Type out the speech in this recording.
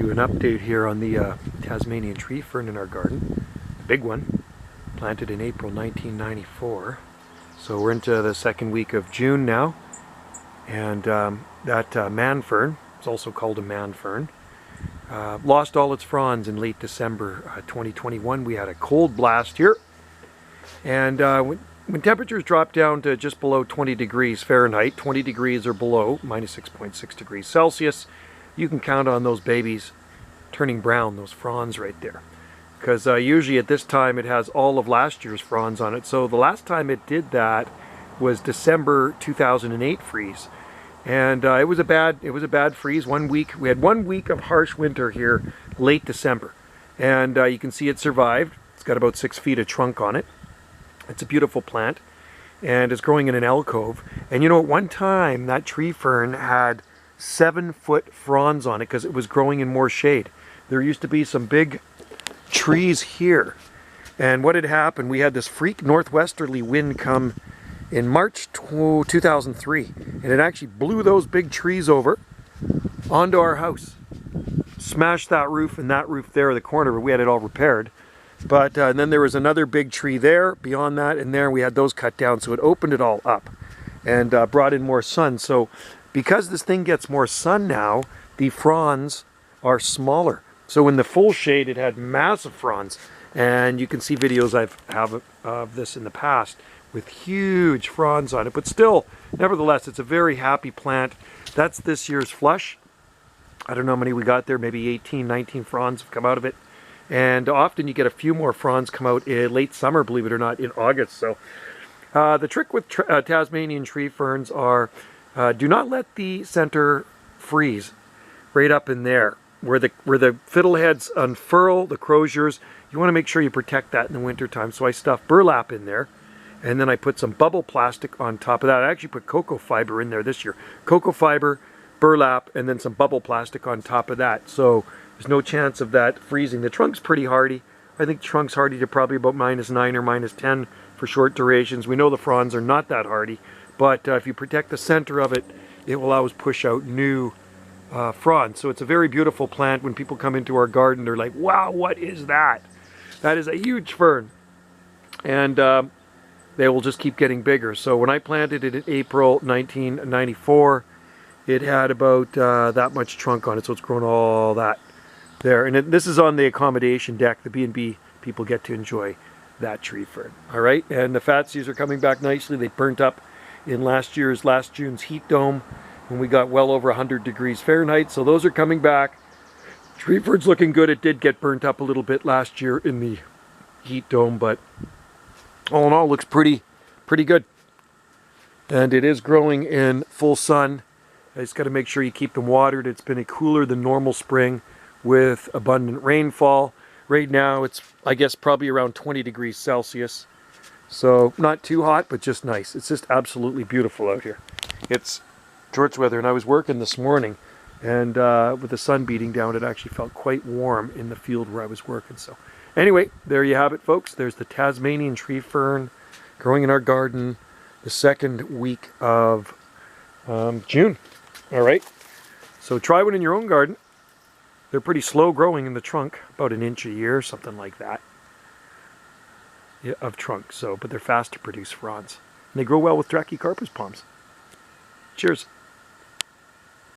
Do an update here on the Tasmanian tree fern in our garden. A big one, planted in April 1994. So we're into the second week of June now. And that man fern, it's also called a man fern, lost all its fronds in late December 2021. We had a cold blast here. And when temperatures drop down to just below 20 degrees Fahrenheit, 20 degrees or below, minus 6.6 degrees Celsius, you can count on those babies turning brown, those fronds right there. Because usually at this time it has all of last year's fronds on it. So the last time it did that was December 2008 freeze. And it was a bad freeze. 1 week, we had 1 week of harsh winter here late December. And you can see it survived. It's got about 6 feet of trunk on it. It's a beautiful plant. And it's growing in an alcove. And you know, at one time that tree fern had 7-foot fronds on it because it was growing in more shade. There used to be some big trees here. And what had happened, we had this freak northwesterly wind come in March 2003. And it actually blew those big trees over onto our house. Smashed that roof and that roof there, the corner, we had it all repaired. But then there was another big tree there, beyond that, and there we had those cut down. So it opened it all up and brought in more sun. So because this thing gets more sun now, the fronds are smaller. So in the full shade, it had massive fronds. And you can see videos I have of this in the past with huge fronds on it. But still, nevertheless, it's a very happy plant. That's this year's flush. I don't know how many we got there, maybe 18, 19 fronds have come out of it. And often you get a few more fronds come out in late summer, believe it or not, in August. So the trick with Tasmanian tree ferns are do not let the center freeze right up in there. Where the fiddleheads unfurl, the croziers, you want to make sure you protect that in the winter time. So I stuff burlap in there, and then I put some bubble plastic on top of that. I actually put cocoa fiber in there this year. Cocoa fiber, burlap, and then some bubble plastic on top of that. So there's no chance of that freezing. The trunk's pretty hardy. I think the trunk's hardy to probably about -9 or -10 for short durations. We know the fronds are not that hardy, but if you protect the center of it, it will always push out new fronds. So it's a very beautiful plant. When people come into our garden, they're like, wow, what is that? That is a huge fern. And they will just keep getting bigger. So when I planted it in April 1994, it had about that much trunk on it. So it's grown all that there. And this is on the accommodation deck. The B&B people get to enjoy that tree fern. All right. And the fatsies are coming back nicely. They burnt up in last June's heat dome when we got well over 100 degrees Fahrenheit. So those are coming back. Tree fern's looking good. It did get burnt up a little bit last year in the heat dome, but all in all, looks pretty good. And it is growing in full sun. I just got to make sure you keep them watered. It's been a cooler than normal spring with abundant rainfall. Right now, it's, I guess, probably around 20 degrees Celsius. So not too hot, but just nice. It's just absolutely beautiful out here. It's George weather, and I was working this morning, and with the sun beating down, it actually felt quite warm in the field where I was working. So anyway, there you have it, folks. There's the Tasmanian tree fern growing in our garden the second week of June. All right, so try one in your own garden. They're pretty slow growing in the trunk, about an inch a year, something like that, of trunk. So, but they're fast to produce fronds. And they grow well with Trachycarpus palms. Cheers.